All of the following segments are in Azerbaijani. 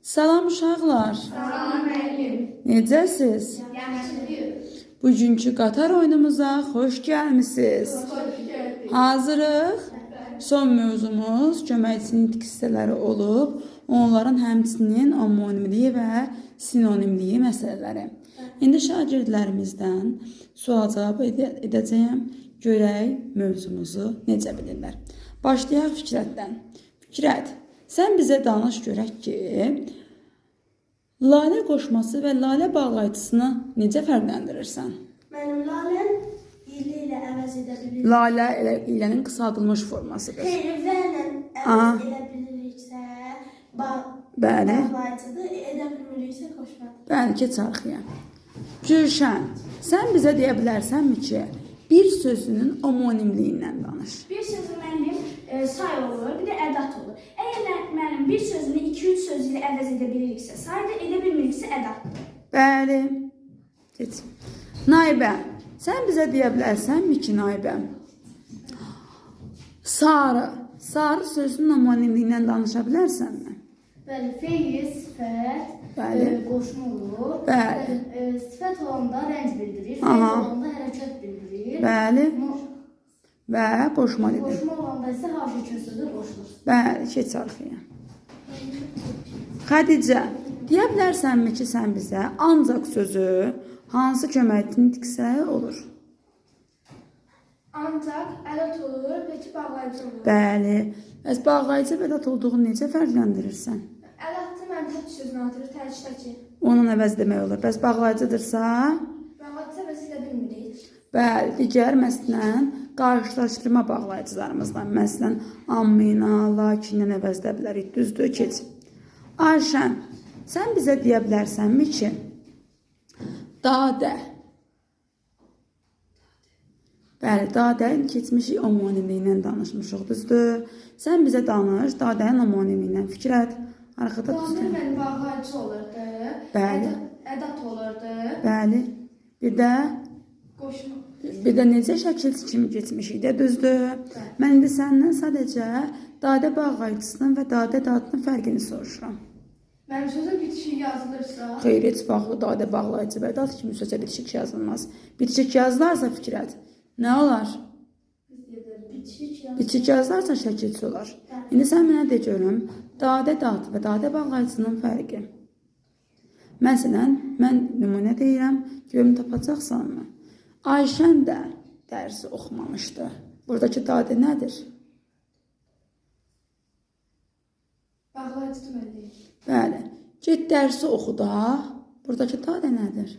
Salam uşaqlar. Salam müəllim. Necəsiz? Yaxşıyıq. Bugünkü qatar oyunumuza xoş gəlmisiniz. Xoş gəldik. Hazırıq. Son mövzumuz köməkçinin itki hissələri olub, onların həmçinin homonimliyi və sinonimliyi məsələləri. İndi şagirdlərimizdən sual-cavab edəcəyəm. Görək mövzumuzu necə bilirlər. Başlayaq Fikrətdən. Fikrət, sən bizə danış görək ki, lalə qoşması və lalə bağlayıcısını necə fərqləndirirsən? Mənim laləm ilə əvəz edə bilir. Lalə ilənin qısaldılmış formasıdır. Xeyr, vələ əvəz edə biliriksə, Bəli. bağlayıcıdır, edə bilmiriksə qoşmadır. Bəli, keç arxaya. Gülşən, sən bizə deyə bilərsənmi ki, bir sözünün homonimliyindən danış. Bir sözü müəllim say olur, bir də ədat olur. Əgər müəllim bir sözünü 2-3 söz ilə əvəz edə biliriksə, sayda edə bilmiriksə ədatdır. Bəli. Keç. Naibə, sən bizə deyə bilərsənmi ki, Naibə? Sarı. Sarı sözünün homonimliyindən danışa bilərsənmi? Bəli, feil, sifət, Bəli. qoşma olur. Bəli. Sifət olanda rəng bildirir, Aha. feil olanda hərəkət bildirir. Bəli. Və qoşma dedim. Qoşma olanda isə haşi sözü qoşulur. Bəli, keç arxaya. Xədicə, deyə bilərsənmi ki, sən bizə ancaq sözü hansı köməkçinin hissələri olur? Ancaq ədat olur və ki bağlayıcı olur. Bəli. Bəs bağlayıcı və ədat olduğunu necə fərqləndirirsən? Ədatlı məntiq sözünü atırır, tərcüdəki. Onun əvəz demək olur. Bəs bağlayıcıdırsa? Bağlayıcı əvəz edə bilmirik. Bəli, digər məsələn qarşılaşdırma bağlayıcılarımızdan, məsələn ammina, lakindən əvəz edə bilərik. Düzdür, keç. Ayşən, sən bizə deyə bilərsənmi ki, dadə. Bəli, dadənin keçmişi homonimliyindən danışmışıq, düzdür. Sən bizə danış, dadənin homonimliyindən. Fikrət, arxada düzdür. Dadə mənim bağlayıcı olurdu. Bəli. Ədat olurdu. Bəli. Qoşma. Bir də necə şəkilçi kimi keçmişik də, düzdür. Mən indi səndən sadəcə dadə bağlayıcısının və dadə dadının fərqini soruşuram. Mənim sözüm bitişik yazılırsa. Xeyr, heç vaxt dadə bağlayıcı və dad kimi sözə bitişik yazılmaz. Bitişik yazılarsa Fikrət, nə olar? Bitişik yazılır. Bitişik yazılarsa şəkilçi olar. İndi sən mənə de görüm, dadə dad və dadə bağlayıcısının fərqi. Məsələn, mən nümunə deyirəm, görüm tapacaqsanmı? Ayşən də dərsi oxumamışdı. Buradakı dadə nədir? Bağlayıcı deməli. Bəli. Get dərsi oxu da. Buradakı dadə nədir?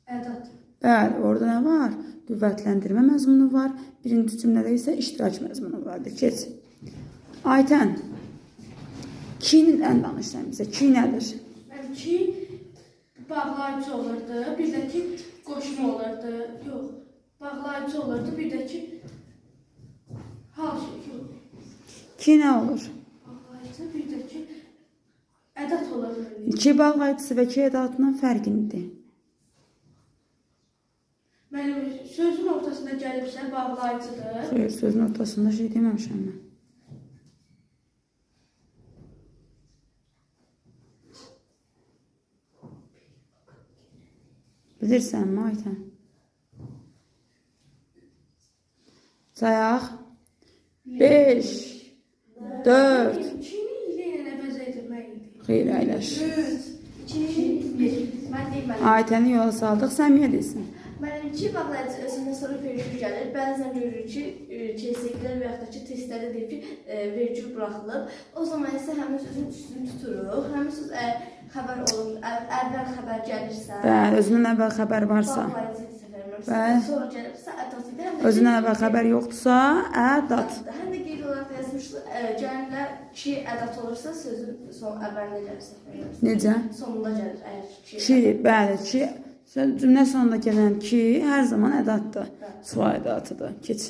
Ədat. Bəli, orada nə var? Qüvvətləndirmə məzmunu var. Birinci cümlədə isə iştirak məzmunu vardır. Keç. Aytən, kindən danışsan bizə. Ki nədir? Mənim ki bağlayıcı olurdu, bir də ki qoşma olurdu. Yox, bağlayıcı olurdu, bir də ki haşi. Ki nə olur? Bağlayıcı, bir də ki ədat olurdu. Ki bağlayıcısı və ki ədatının fərqinidir. Mənim sözün ortasında gəlibsə bağlayıcıdır. Xeyr, sözün ortasında şey deməmişəm mən. Bilirsənmi Aytən? Sayaq. 5, 4. Kimi ilə əvəz edilmək idi? Xeyr, əyləş. 3, 2, 1. Mən deyim. Aytəni yola saldıq, Səmiyə desin. Mənim iki bağlayıcı özündən sonra vergül gəlir. Bəzən görürük ki, keçsəklər və yaxud da ki, testlərdə deyir ki, vergül buraxılıb. O zaman isə həmin sözün üstünü tuturuq. Həmin söz xəbər olur, əvvəl xəbər gəlirsə, Bəli, özündən əvvəl xəbər varsa. bağlayıcı seferməm. Bəli. Sonra gəlirsə, ədat idi. Özündən əvvəl xəbər yoxdursa, ədat. Həm də qeyd olaraq yazmışdı, gəlirlər ki, ədat olursa, sözün əvvəlində gəlir seferməm. Necə? Sonunda gəlir, əgər ki. Ki, bəli, ki. Cümlə sonunda gələn ki, hər zaman ədatdır. Sual ədatıdır. Keç.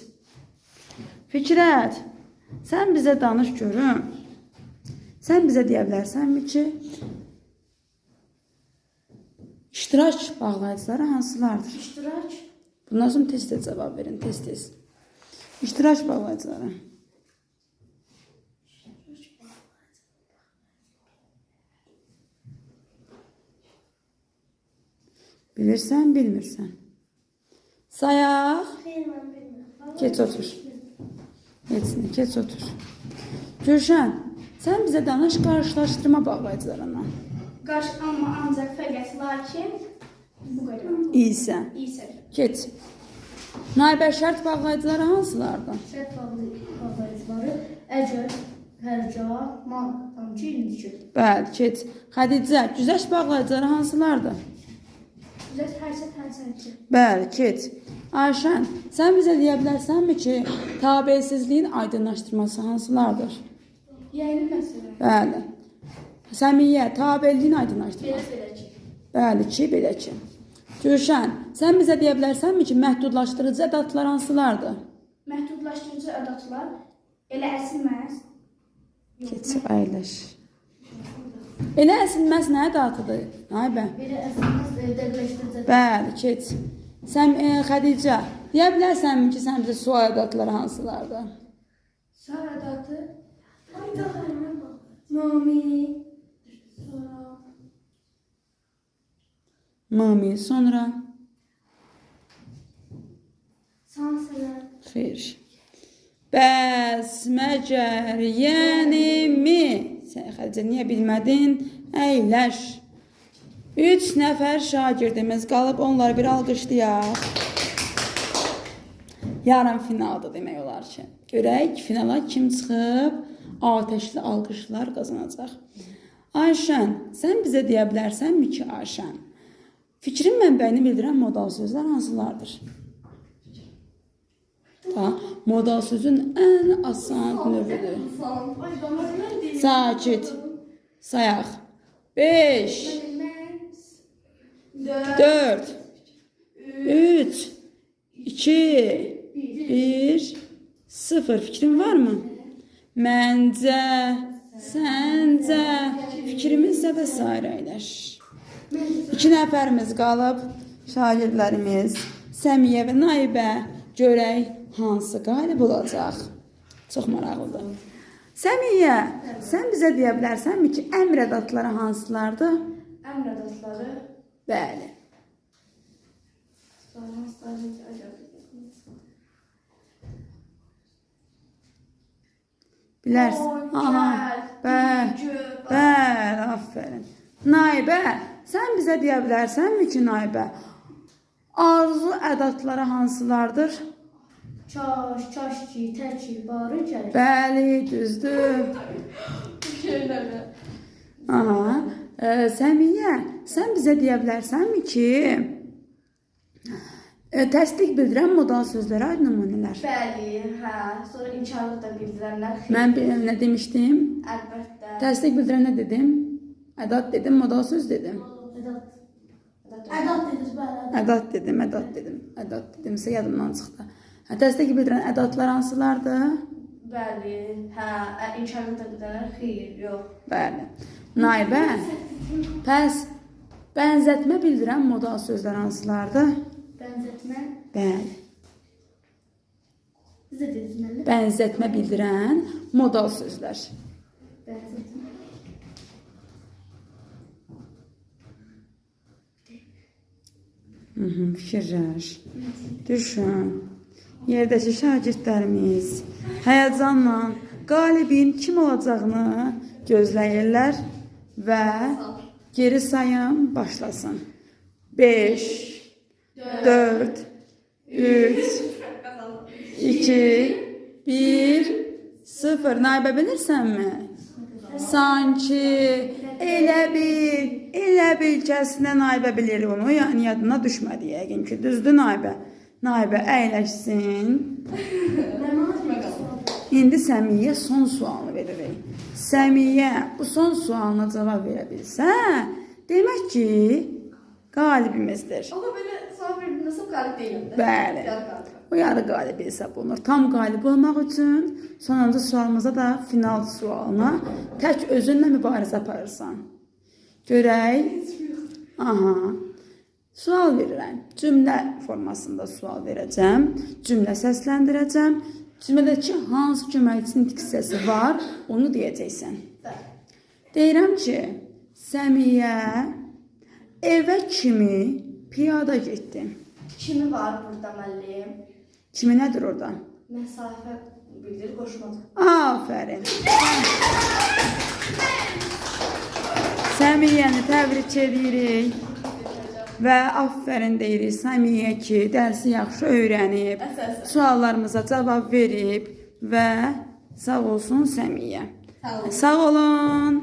Fikrət, sən bizə danış görüm. Sən bizə deyə bilərsənmi ki, iştirak bağlayıcıları hansılardır? İştirak. Bundan sonra tez-tez cavab verin, tez-tez. İştirak bağlayıcıları. Bilirsən, bilmirsən. Sayaq. Xeyr, mən bilmirəm. Geç otur. Geç otur. Gülşən, sən bizə danış qarşılaşdırma bağlayıcılarından. Amma ancaq fəqət lakin bu qədər. İyisən. İyisə. Geç. Naibə şərt bağlayıcıları hansılardır? Şərt bağlayıcıları əcəl, hərca, mal, tamki, indiki. Bəli, keç. Xədicə, güzəşt bağlayıcıları hansılardır? Güzəş, hərsət. Bəli, keç. Ayşən, sən bizə deyə bilərsənmi ki, tabiəsizliyin aydınlaşdırması hansılardır? Yəni məsələn. Bəli. Səmiyyə, tabeliyin aydınlaşdırması. Belə ki. Bəli ki, belə ki. Gülşən, sən bizə deyə bilərsənmi ki, məhdudlaşdırıcı ədatlar hansılardır? Məhdudlaşdırıcı ədatlar elə əsilməz. Keçib əyləş. Elə əsilməz nə ədatıdır? Naibə. Belə əsilməz dəqiqləşdirici. Bəli, keç. Sən Xədicə, deyə bilərsənmi ki, sən bizə sual ədatları hansılardır? Sual ədatı. Mami. Mami, sonra? Sansələr. Xeyr. Bəs, məcər, yəni mi? Sən Xədicə, niyə bilmədin? Əyləş. 3 nəfər şagirdimiz qalıb, onları bir alqışlayaq. Yarın finaldır demək olar ki. Görək, finala kim çıxıb, atəşli alqışlar qazanacaq. Ayşən, sən bizə deyə bilərsənmi ki, Ayşən? Fikrin mənbəyini bildirən modal sözlər hansılardır? Modal sözün ən asan növüdür. Sakit. Sayaq. 5 4 3 2 1 0. Fikrin var mı? Məncə, səncə, fikrimizdə və s. əyləş. 2 nəfərimiz qalıb, şagirdlərimiz Səmiyyə və Naibə. Görək hansı qalib olacaq. Çox maraqlıdır. Səmiyyə, sən bizə deyə bilərsənmi ki, əmr ədatları hansılardır? Əmr ədatları. Bəli. Bilərsən. Aha. Bəli, aferin. Naibə, sən bizə deyə bilərsənmi ki, Naibə, arzu ədatları hansılardır? Çaş, çaşki, təki, barı, gəlir. Bəli, düzdür. Aha. Səmiyyə, sən bizə deyə bilərsənmi ki, təsdiq bildirən modal sözlərə aid nümunələr? Bəli, hə. Sonra inkarlıq da bildirənlər. Mən nə demişdim? Əlbəttə. Təsdiq bildirən nə dedim? Ədat dedim, modal söz dedim. Ədat dediniz, bəli. Ədat dedimsə yadımdan çıxdı. Təsdiq bildirən ədatlar hansılardır? Bəli, hə. İnkarlıq da bildirənlər, xeyr, yox. Bəli. Naibə, pəs bənzətmə bildirən modal sözlər hansılardır? Bənzətmə. Bəli. Bizə dediniz nələr? Bənzətmə bildirən modal sözlər. Bənzətmə. Fikirləş. Düşün. Yerdəki şagirdlərimiz həyəcanla qalibin kim olacağını gözləyirlər və geri sayım başlasın. 5 4 3 2 1 0. Naibə bilirsənmi? Sanki elə bil kəsinə Naibə bilir onu, yəni yadına düşmədi yəqin ki, düzdür Naibə? Naibə əyləşsin. İndi Səmiyyə son sualını veririk. Səmiyyə bu son sualına cavab verə bilsə, demək ki, qalibimizdir. Amma belə sual verdiğinde qalib deyildi. Bəli. O yarı qalib hesab olunur. Tam qalib olmaq üçün sonuncu sualımıza da final sualına tək özünlə mübarizə aparırsan. Görək. Aha. Sual verirəm. Cümlə formasında sual verəcəm. Cümlə səsləndirəcəm. Cümlədəki hansı köməkçinin hissəsi var, onu deyəcəksən. Deyirəm ki, Səmiyyə evə kimi Piyada getdi. Kimi var burada müəllim? Kimi nədir orada? Məsafə bildir, qoşmadır. Aferin. Səmiyyəni təbrik edirik və aferin deyirik Səmiyyə ki, dərsi yaxşı öyrənib, suallarımıza cavab verib və sağ olsun Səmiyyə. Sağ olun. Sağ olun.